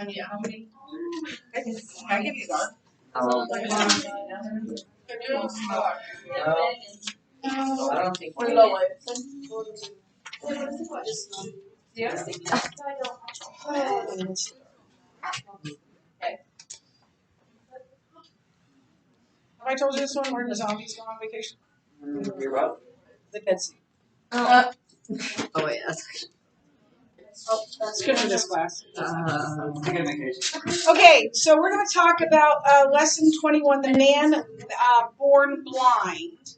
Yeah. How many? I give you that. I don't think We're low. Yeah. Have I told you this one where the zombies go on vacation? You're up. The Dead Sea. Oh wait, that's It's good for this class. It's a good vacation. Okay, so we're going to talk about lesson 21, the man born blind.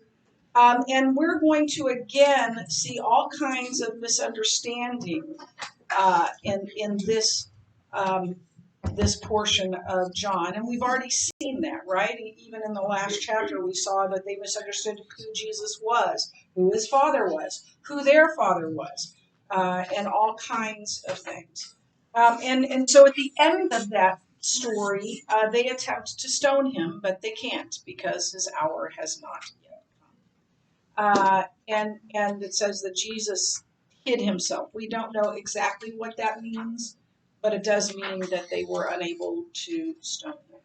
And we're going to again see all kinds of misunderstanding in this this portion of John. And we've already seen that, right? Even in the last chapter, we saw that they misunderstood who Jesus was, who his father was, who their father was, and all kinds of things. And so at the end of that story, they attempt to stone him, but they can't because his hour has not yet come. And it says that Jesus hid himself. We don't know exactly what that means, but it does mean that they were unable to stone him.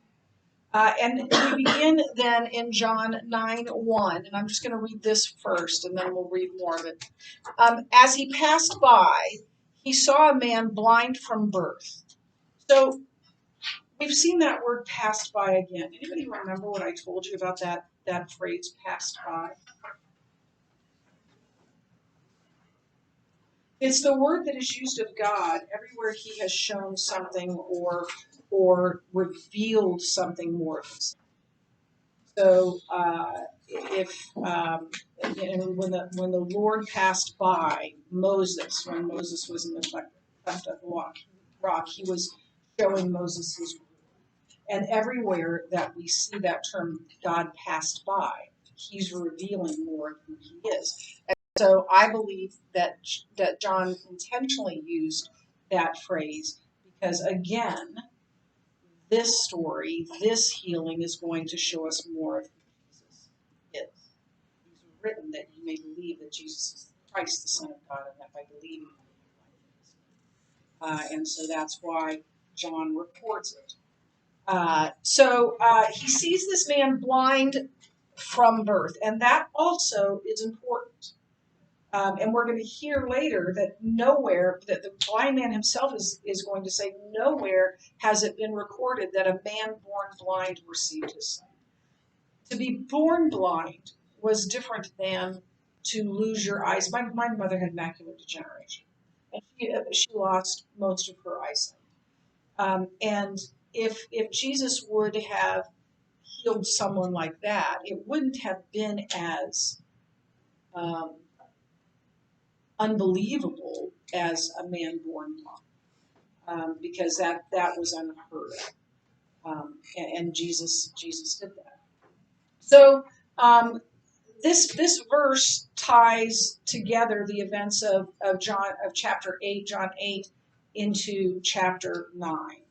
And we begin then in John 9:1, and I'm just going to read this first, and then we'll read more of it. As he passed by, he saw a man blind from birth. So we've seen that word "passed by" again. Anybody remember what I told you about that phrase "passed by"? It's the word that is used of God everywhere He has shown something or revealed something more. So if when the Lord passed by Moses, when Moses was in the cleft of the rock, He was showing Moses His word. And everywhere that we see that term "God passed by," He's revealing more of who He is. So I believe that John intentionally used that phrase because, again, this story, this healing is going to show us more of who Jesus is. These were written that you may believe that Jesus is Christ, the Son of God, and that by believing you may have life in His name. And so that's why John records it. So he sees this man blind from birth, and that also is important. And we're going to hear later that nowhere, that the blind man himself is going to say, nowhere has it been recorded that a man born blind received his sight. To be born blind was different than to lose your eyes. My mother had macular degeneration, and she lost most of her eyesight. And if Jesus would have healed someone like that, it wouldn't have been as unbelievable as a man born blind, because that was unheard of, and Jesus did that. So this verse ties together the events of chapter 8, John 8, into chapter 9.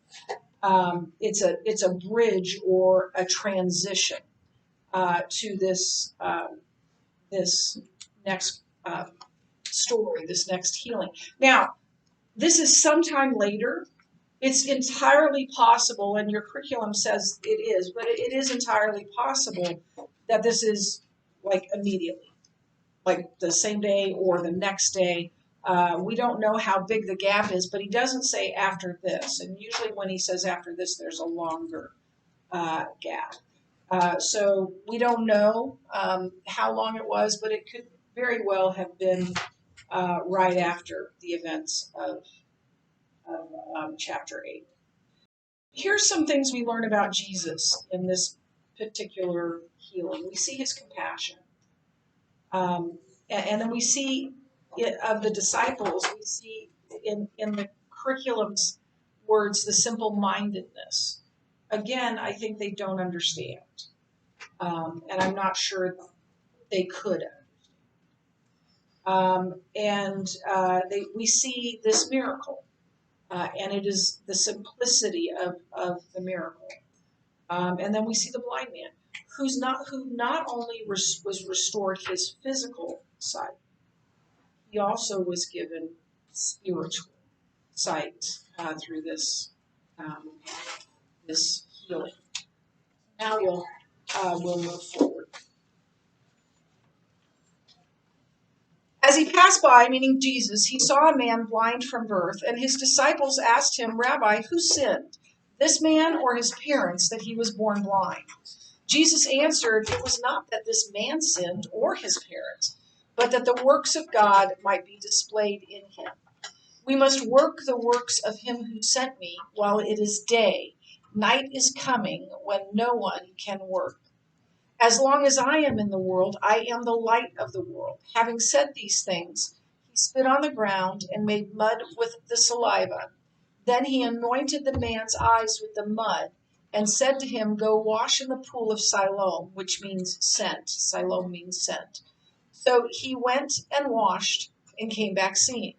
It's a bridge or a transition to this next story, this next healing. Now, this is sometime later. It's entirely possible, and your curriculum says it is, but it is entirely possible that this is like immediately, like the same day or the next day. We don't know how big the gap is, but he doesn't say after this. And usually when he says after this, there's a longer gap. So we don't know how long it was, but it could very well have been right after the events of chapter 8. Here's some things we learn about Jesus in this particular healing. We see his compassion. And then we see it of the disciples, we see in the curriculum's words, the simple-mindedness. Again, I think they don't understand. And I'm not sure they could understand. We see this miracle. And it is the simplicity of the miracle. And then we see the blind man, who not only was restored his physical sight, he also was given spiritual sight through this this healing. Now we'll move forward. As he passed by, meaning Jesus, he saw a man blind from birth, and his disciples asked him, Rabbi, who sinned, this man or his parents, that he was born blind? Jesus answered, it was not that this man sinned or his parents, but that the works of God might be displayed in him. We must work the works of him who sent me while it is day. Night is coming when no one can work. As long as I am in the world, I am the light of the world. Having said these things, he spit on the ground and made mud with the saliva. Then he anointed the man's eyes with the mud and said to him, go wash in the pool of Siloam, which means sent. Siloam means sent. So he went and washed and came back seeing.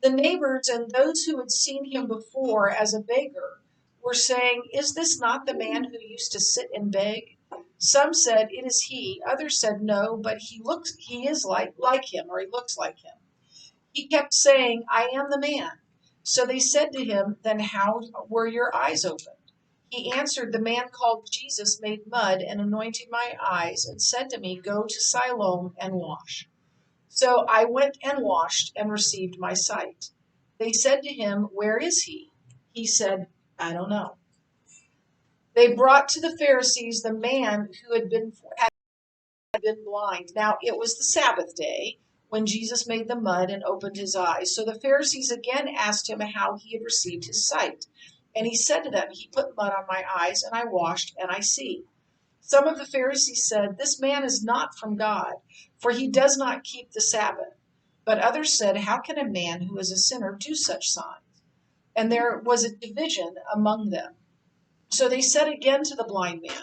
The neighbors and those who had seen him before as a beggar were saying, is this not the man who used to sit and beg? Some said, it is he. Others said, no, but he is like him, or he looks like him. He kept saying, I am the man. So they said to him, then how were your eyes opened? He answered, the man called Jesus made mud and anointed my eyes and said to me, go to Siloam and wash. So I went and washed and received my sight. They said to him, where is he? He said, I don't know. They brought to the Pharisees the man who had been blind. Now it was the Sabbath day when Jesus made the mud and opened his eyes. So the Pharisees again asked him how he had received his sight. And he said to them, he put mud on my eyes, and I washed, and I see. Some of the Pharisees said, this man is not from God, for he does not keep the Sabbath. But others said, how can a man who is a sinner do such signs? And there was a division among them. So they said again to the blind man,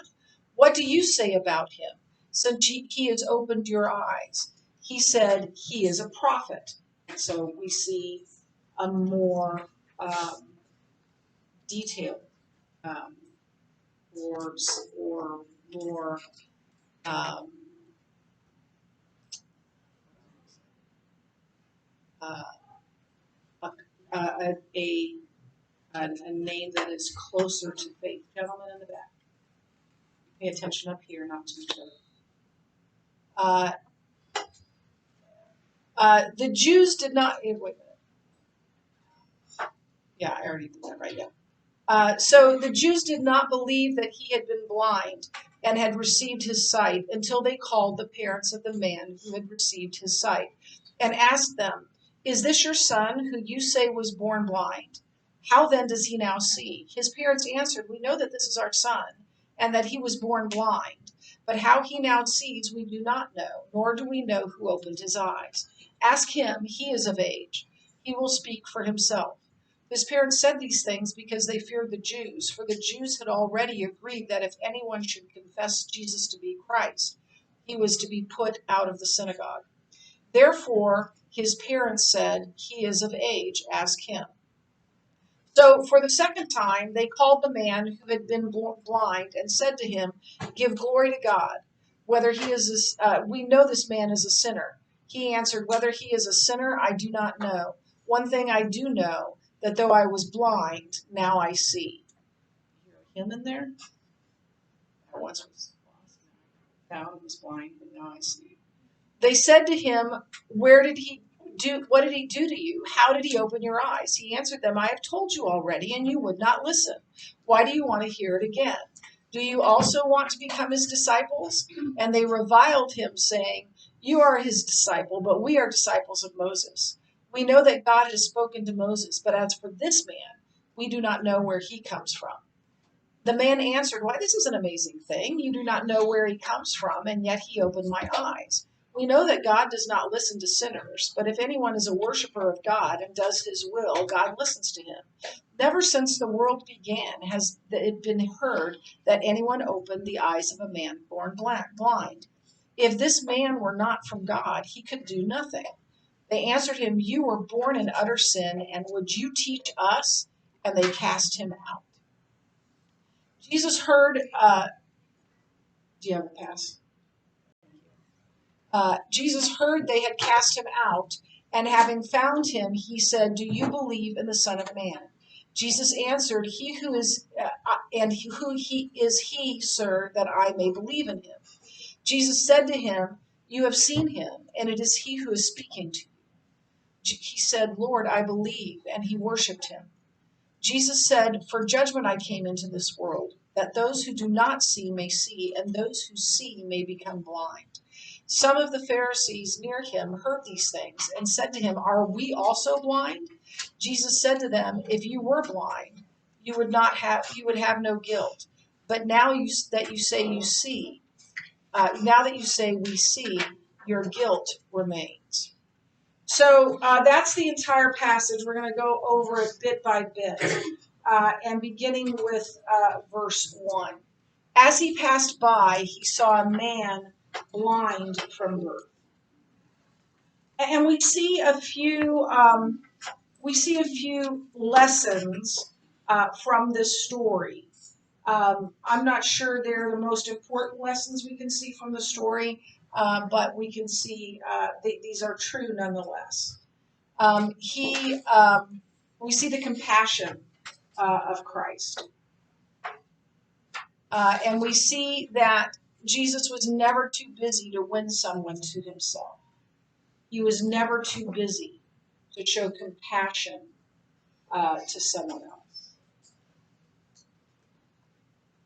what do you say about him, since he has opened your eyes? He said, he is a prophet. So we see a more detailed or more a name that is closer to faith. Gentlemen in the back, pay attention up here, not to each other. The Jews did not. Wait a minute. Yeah, I already did that right. Yeah. So the Jews did not believe that he had been blind and had received his sight until they called the parents of the man who had received his sight and asked them, is this your son who you say was born blind? How then does he now see? His parents answered, we know that this is our son and that he was born blind, but how he now sees we do not know, nor do we know who opened his eyes. Ask him, he is of age. He will speak for himself. His parents said these things because they feared the Jews, for the Jews had already agreed that if anyone should confess Jesus to be Christ, he was to be put out of the synagogue. Therefore, his parents said, he is of age, ask him. So for the second time, they called the man who had been blind and said to him, give glory to God. Whether he is, we know this man is a sinner. He answered, whether he is a sinner, I do not know. One thing I do know, that though I was blind, now I see. You hear him in there? I once was lost, found, was blind, but now I see. They said to him, what did he do to you? How did he open your eyes? He answered them, I have told you already, and you would not listen. Why do you want to hear it again? Do you also want to become his disciples? And they reviled him, saying, you are his disciple, but we are disciples of Moses. We know that God has spoken to Moses, but as for this man, we do not know where he comes from. The man answered, why, this is an amazing thing. You do not know where he comes from, and yet he opened my eyes. We know that God does not listen to sinners, but if anyone is a worshiper of God and does his will, God listens to him. Never since the world began has it been heard that anyone opened the eyes of a man born blind. If this man were not from God, he could do nothing. They answered him, you were born in utter sin, and would you teach us? And they cast him out. Jesus heard, do you have a pass? Jesus heard they had cast him out, and having found him, he said, do you believe in the Son of Man? Jesus answered, He who is, who he is he, sir, that I may believe in him? Jesus said to him, You have seen him, and it is he who is speaking to you. He said, Lord, I believe, and he worshipped him. Jesus said, For judgment I came into this world, that those who do not see may see, and those who see may become blind. Some of the Pharisees near him heard these things and said to him, Are we also blind? Jesus said to them, If you were blind, you would have no guilt. But now that you say you see, now that you say we see, your guilt remains. So that's the entire passage. We're going to go over it bit by bit, and beginning with verse 1. As he passed by, he saw a man blind from birth. And we see a few lessons from this story. I'm not sure they're the most important lessons we can see from the story, but we can see these are true nonetheless. We see the compassion of Christ. And we see that Jesus was never too busy to win someone to himself. He was never too busy to show compassion to someone else.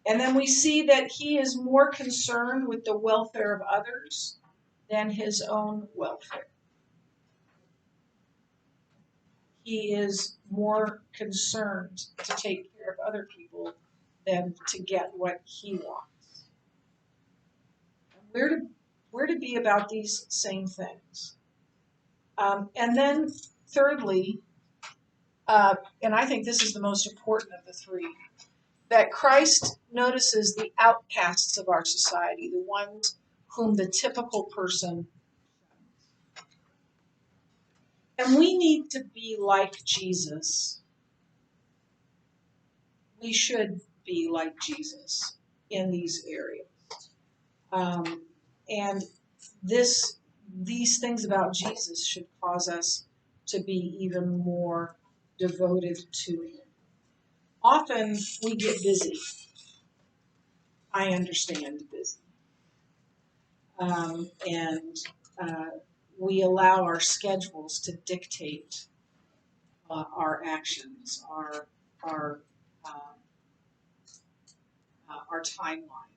And then we see that he is more concerned with the welfare of others than his own welfare. He is more concerned to take care of other people than to get what he wants. We're to be about these same things. And then thirdly, and I think this is the most important of the three, that Christ notices the outcasts of our society, the ones whom the typical person. And we need to be like Jesus. We should be like Jesus in these areas. And these things about Jesus should cause us to be even more devoted to him. Often we get busy. I understand busy. And we allow our schedules to dictate our actions, our timeline.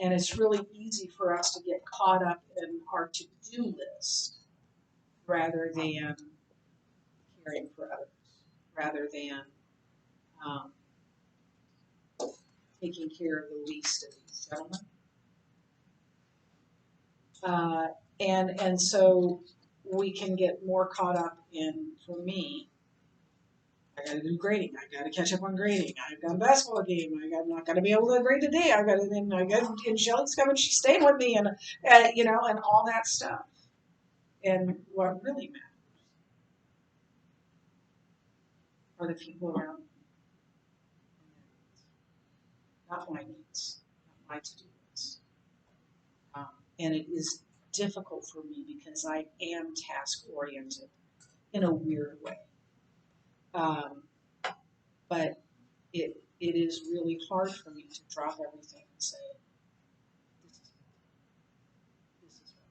And it's really easy for us to get caught up in our to-do list rather than caring for others, rather than taking care of the least of these gentlemen. And so we can get more caught up in, for me, I got to do grading. I got to catch up on grading. I've got a basketball game. I'm not going to be able to grade today. And Shelly's coming. She's staying with me, and and all that stuff. And what really matters are the people around me, not my needs, not my to-do list. And it is difficult for me because I am task-oriented in a weird way. But it is really hard for me to drop everything and say, this is what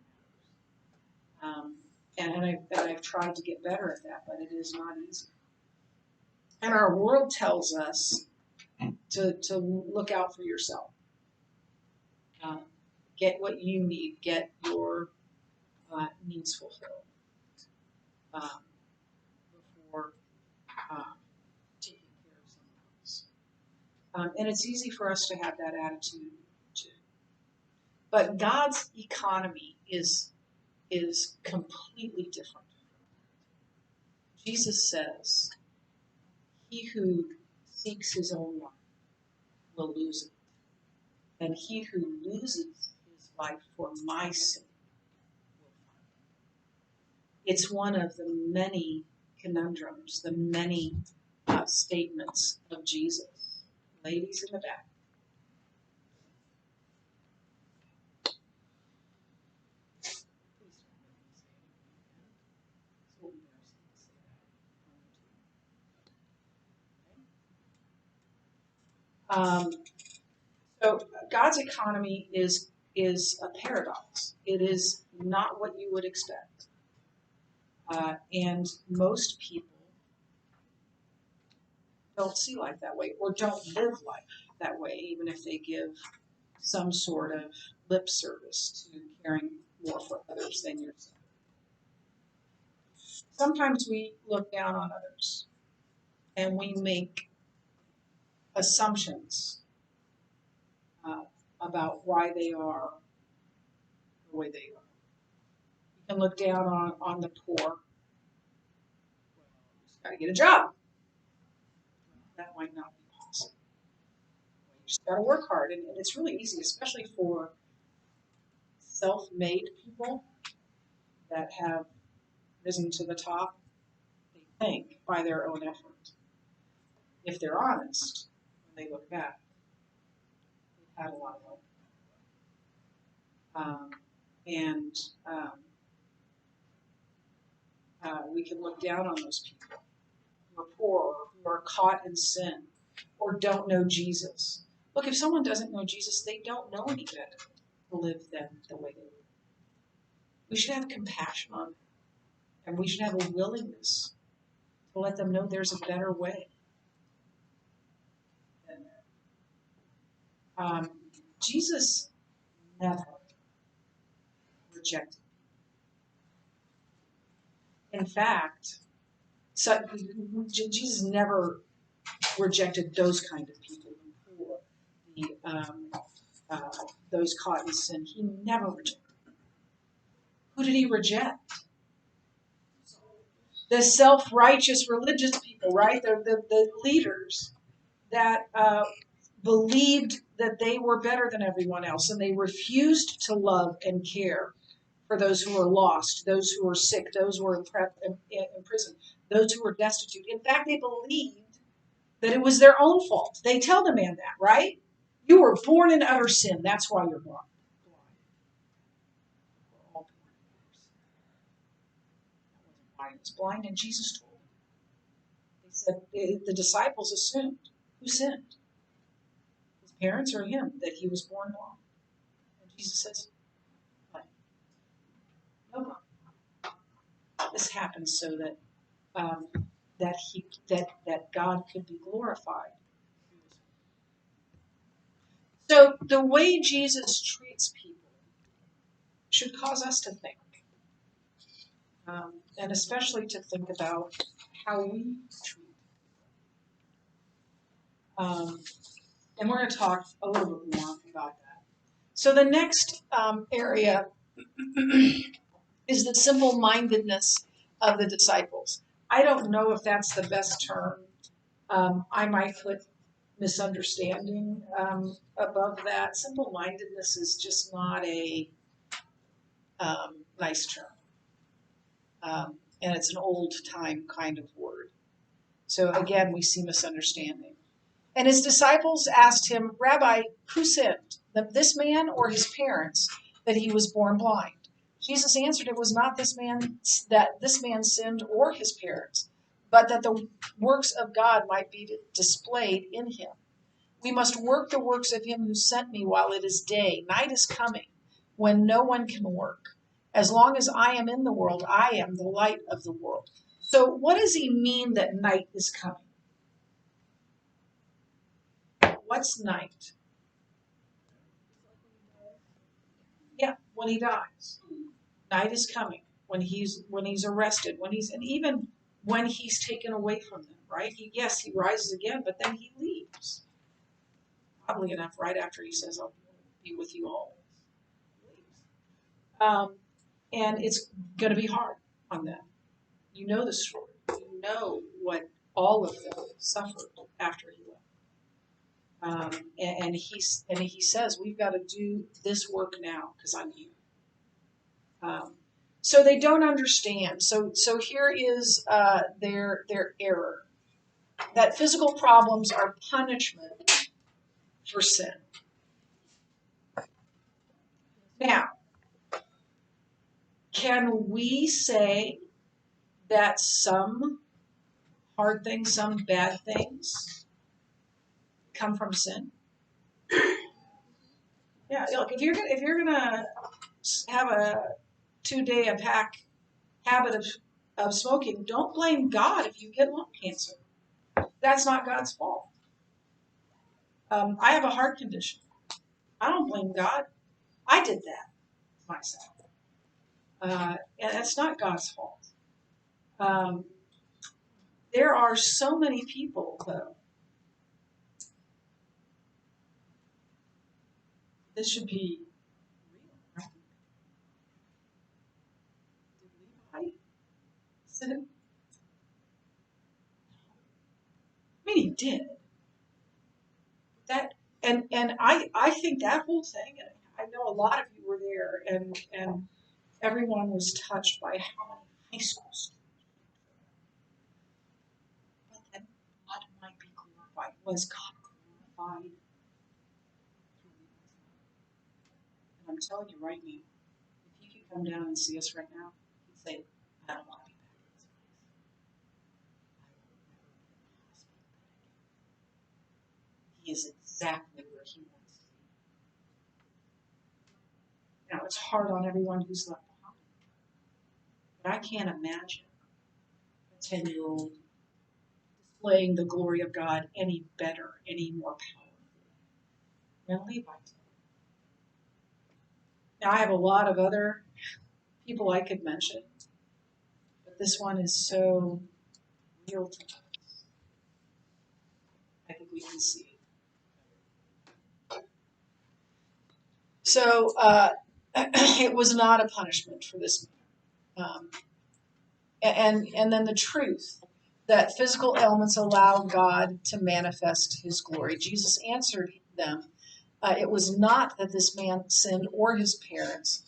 matters. And I've tried to get better at that, but it is not easy. And our world tells us to look out for yourself. Get what you need. Get your needs fulfilled before taking care of someone else. And it's easy for us to have that attitude too. But God's economy is completely different. Jesus says, He who seeks his own life will lose it. And he who loses his life for my sake will find it. It's one of the many conundrums, the many statements of Jesus. Ladies in the back. So God's economy is a paradox. It is not what you would expect. And most people don't see life that way or don't live life that way, even if they give some sort of lip service to caring more for others than yourself. Sometimes we look down on others and we make assumptions about why they are the way they are. You can look down on the poor. Well, you just got to get a job. That might not be possible. You just got to work hard. And it's really easy, especially for self-made people that have risen to the top. They think by their own effort. If they're honest, when they look back, they've had a lot of help. We can look down on those people who are poor or who are caught in sin or don't know Jesus. Look, if someone doesn't know Jesus, they don't know any better to live them the way they live. We should have compassion on them, and we should have a willingness to let them know there's a better way than that. Jesus never rejected. In fact, Jesus never rejected those kind of people who were those caught in sin. He never rejected them. Who did he reject? The self-righteous religious people, right? The leaders that believed that they were better than everyone else, and they refused to love and care for those who were lost, those who were sick, those who were in prison, those who were destitute. In fact, they believed that it was their own fault. They tell the man that, right? You were born in utter sin. That's why you're blind. We're all born in utter sin. That wasn't why he was blind, and Jesus told them. They said, the disciples assumed, who sinned? His parents or him, that he was born blind. And Jesus says, no. This happens so that that God could be glorified. So the way Jesus treats people should cause us to think, and especially to think about how we treat people. And we're going to talk a little bit more about that. So the next area is the simple-mindedness of the disciples. I don't know if that's the best term. I might put misunderstanding above that. Simple-mindedness is just not a nice term. And it's an old-time kind of word. So again, we see misunderstanding. And his disciples asked him, Rabbi, who sinned, this man or his parents, that he was born blind? Jesus answered, it was not this man sinned or his parents, but that the works of God might be displayed in him. We must work the works of him who sent me while it is day. Night is coming when no one can work. As long as I am in the world, I am the light of the world. So what does he mean that night is coming? What's night? Yeah, when he dies. Night is coming. When he's arrested, and even when he's taken away from them, right? He rises again, but then he leaves. Oddly enough, right after he says, I'll be with you always. And it's going to be hard on them. You know the story. You know what all of them suffered after he left. And he says, we've got to do this work now because I'm here. So they don't understand. So here is their error. That physical problems are punishment for sin. Now, can we say that some hard things, some bad things come from sin. Yeah, look, if you're gonna have a 2-day a pack habit of smoking, don't blame God if you get lung cancer. That's not God's fault. I have a heart condition. I don't blame God. I did that myself. And that's not God's fault. There are so many people, though. This should be real, right? Did Levi sin? I mean, he did. That and I think that whole thing, and I know a lot of you were there, and everyone was touched by how many high school students. But then God might be glorified. Was God glorified? And I'm telling you right now, if he could come down and see us right now, he'd say, I don't want to be back in this place. He is exactly where he wants to be. Now, it's hard on everyone who's left behind. But I can't imagine a 10-year-old displaying the glory of God any better, any more powerfully than Levi did. Now, I have a lot of other people I could mention, but this one is so real to us. I think we can see it. So it was not a punishment for this man. And then the truth that physical ailments allow God to manifest his glory. Jesus answered them, it was not that this man sinned or his parents,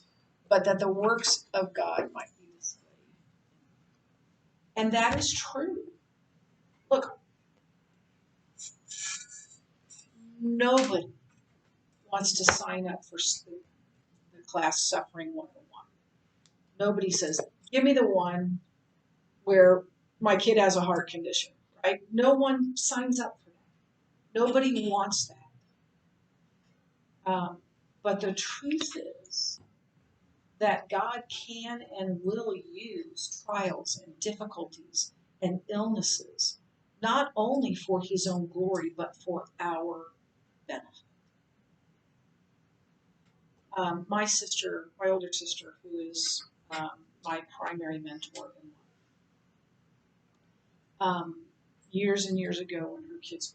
but that the works of God might be displayed. And that is true. Look, nobody wants to sign up for the class Suffering 101. Nobody says, give me the one where my kid has a heart condition, right? No one signs up for that. Nobody wants that. But the truth is that God can and will use trials and difficulties and illnesses, not only for his own glory, but for our benefit. My sister, my older sister, who is my primary mentor in life, years and years ago when her kids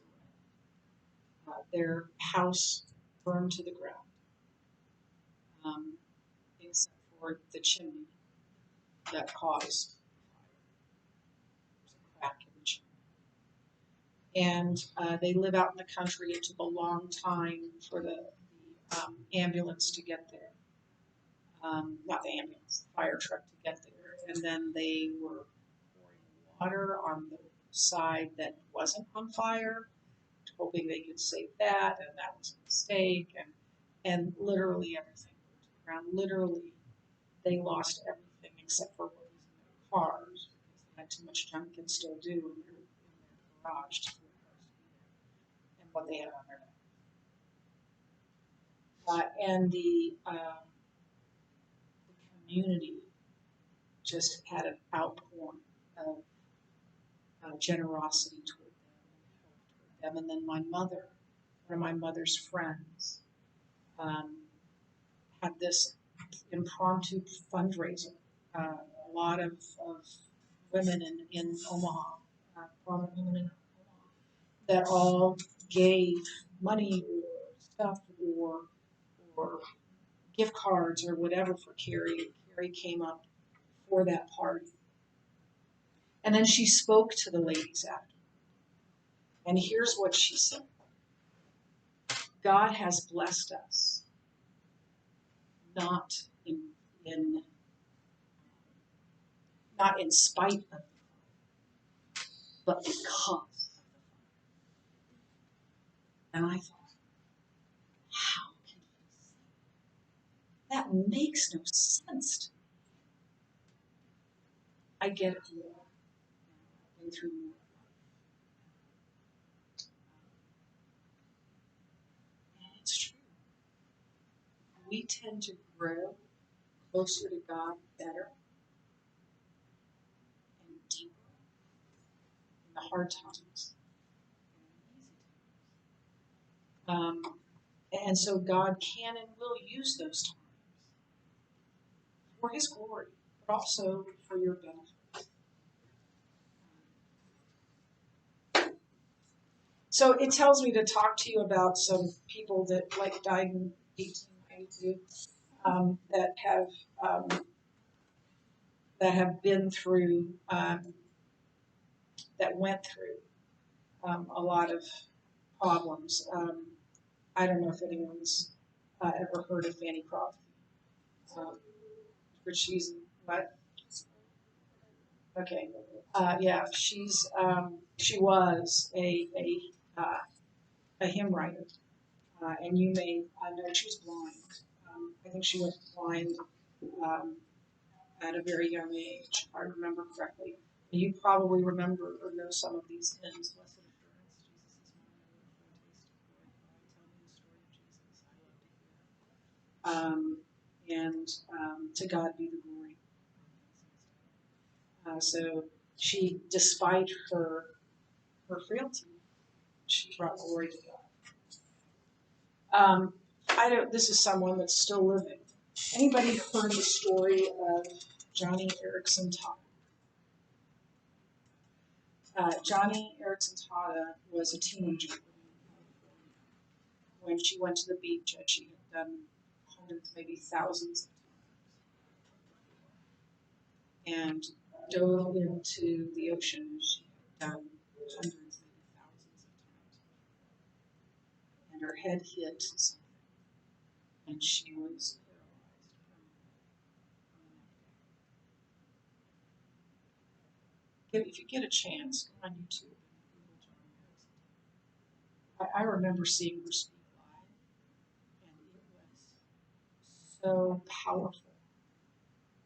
were their house burned to the ground, except for the chimney that caused a crack in the chimney. And they live out in the country. It took a long time for the ambulance to get there. Not the ambulance, the fire truck to get there. And then they were pouring water on the side that wasn't on fire, hoping they could save that, and that was a mistake. And literally everything went to the ground. Literally, they lost everything except for what was in their cars, because they had too much junk and still do in their garage to for the cars to be there, and what they had on their back. And the community just had an outpouring of generosity toward them. And then my mother, one of my mother's friends, had this impromptu fundraiser. A lot of women in Omaha, prominent women in Omaha, that all gave money or stuff or gift cards or whatever for Carrie. Carrie came up for that party. And then she spoke to the ladies after. And here's what she said. God has blessed us, not in spite of, but because. And I thought, how can you say that? That makes no sense to me. I get it more. I've been through more. we tend to grow closer to God better and deeper in the hard times and the easy times. And so God can and will use those times for His glory, but also for your benefit. So it tells me to talk to you about some people that died in 1892 that have been through that went through a lot of problems. I don't know if anyone's ever heard of Fanny Crosby, but she's what? Okay, yeah, she was a hymn writer, and you may know she was blind. I think she went blind um, at a very young age, if I remember correctly. You probably remember or know some of these hymns. Blessed assurance, Jesus is mine. Oh, for a taste of glory, I tell me the story of Jesus. I love to hear. And to God be the glory. So she, despite her frailty, she brought glory to God. I don't. This is someone that's still living. Anybody heard the story of Johnny Erickson Tata? Johnny Erickson Tata was a teenager when she went to the beach, and she had done hundreds, maybe thousands of times, and dove into the ocean. She had done hundreds, maybe thousands of times, and her head hit something, and she was paralyzed. If you get a chance, go on YouTube and Google Johnny Erickson. I remember seeing her speak live, and it was so powerful.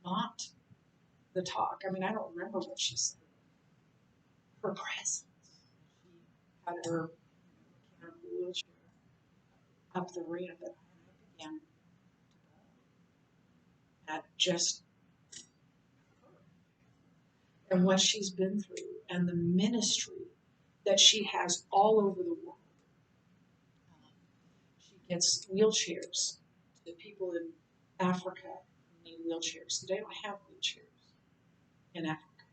Not the talk. I mean, I don't remember what she said. Her presence. She had her mechanical wheelchair up the ramp, and I began to bawl at just her and what she's been through, and the ministry that she has all over the world. She gets wheelchairs to people in Africa who need wheelchairs. They don't have wheelchairs in Africa,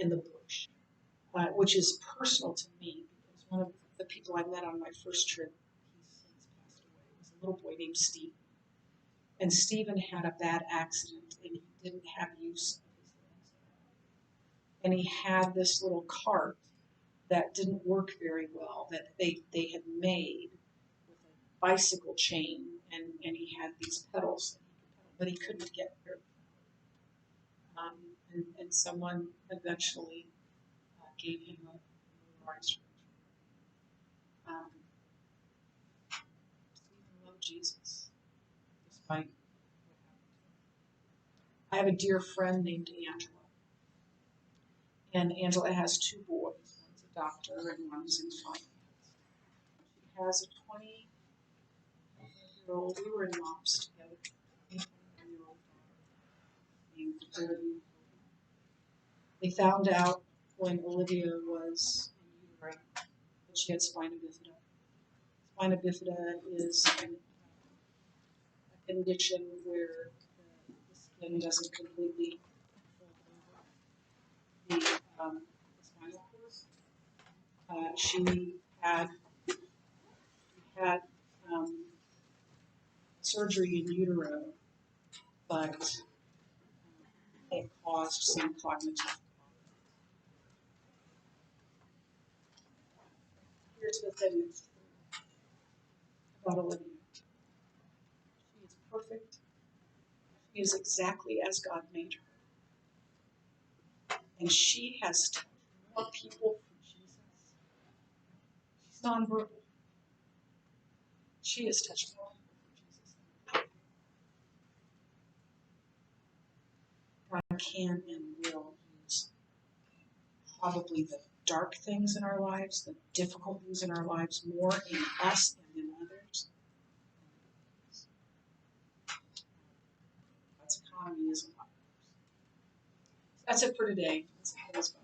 in the bush, which is personal to me because one of the people I met on my first trip, he's since passed away, was a little boy named Steve. And Stephen had a bad accident and he didn't have use of his legs. And he had this little cart that didn't work very well that they had made with a bicycle chain, and he had these pedals that he could pedal, but he couldn't get very far. And someone eventually gave him a rice. Stephen loved Jesus despite what happened. I have a dear friend named Angela. And Angela has two boys. One's a doctor and one's in finance. She has a 20-year-old. We were in MOPS together. 20-year-old daughter named Olivia. They found out when Olivia was in utero that she had spina bifida. Spina bifida is a condition where the skin doesn't completely fold over the spinal cord. She had surgery in utero, but it caused some cognitive problems. Here's the thing that's true about Olivia. She is perfect. She is exactly as God made her. And she has touched more people for Jesus. She's nonverbal. She has touched more people for Jesus than God can and will use probably the dark things in our lives, the difficult things in our lives more in us and in others. economy is a lot. That's it for today. Let's